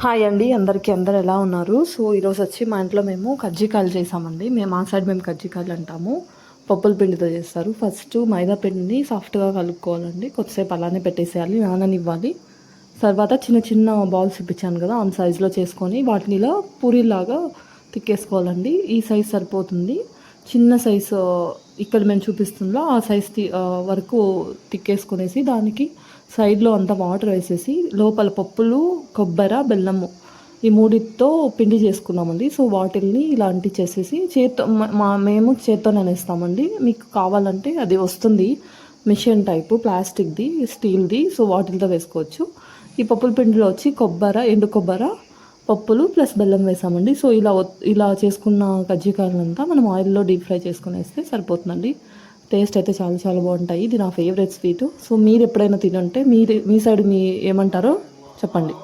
Hi అండి అందరికీ, అందరు ఎలా ఉన్నారు? సో ఈరోజు వచ్చి మా ఇంట్లో మేము కజ్జికాయలు చేసామండి. మా సైడ్ మేము కజ్జికాయలు అంటాము. పప్పుల పిండితో చేస్తారు. ఫస్ట్ మైదా పిండిని సాఫ్ట్గా కలుపుకోవాలండి. కొద్దిసేపు అలానే పెట్టేసేయాలి, నాననివ్వాలి. తర్వాత చిన్న చిన్న బాల్స్ ఇప్పించాను కదా, ఆ సైజులో చేసుకొని వాటిని ఇలా పూరీలాగా తిక్కేసుకోవాలండి. ఈ సైజ్ సరిపోతుంది. చిన్న సైజు ఇక్కడ మేము చూపిస్తుందో ఆ సైజ్ వరకు తిక్కేసుకునేసి దానికి సైడ్లో అంతా వాటర్ వేసేసి లోపల పప్పులు, కొబ్బరి, బెల్లము ఈ మూడితో పిండి చేసుకున్నామండి. సో వాటిల్ని ఇలాంటి చేసేసి చేత్తో మేము చేత్తోనే అనేస్తామండి. మీకు కావాలంటే అది వస్తుంది మిషన్ టైపు, ప్లాస్టిక్ది, స్టీల్ది. సో వాటితో వేసుకోవచ్చు. ఈ పప్పుల పిండిలో వచ్చి కొబ్బరి, ఎండు కొబ్బరి, పప్పులు ప్లస్ బెల్లం వేసామండి. సో ఇలా చేసుకున్న కజ్జికాయలంతా మనం ఆయిల్లో డీప్ ఫ్రై చేసుకుని వేస్తే సరిపోతుందండి. టేస్ట్ అయితే చాలా చాలా బాగుంటాయి. ఇది నా ఫేవరెట్ స్వీటు. సో మీరు ఎప్పుడైనా తినంటే మీ సైడ్ ఏమంటారో చెప్పండి.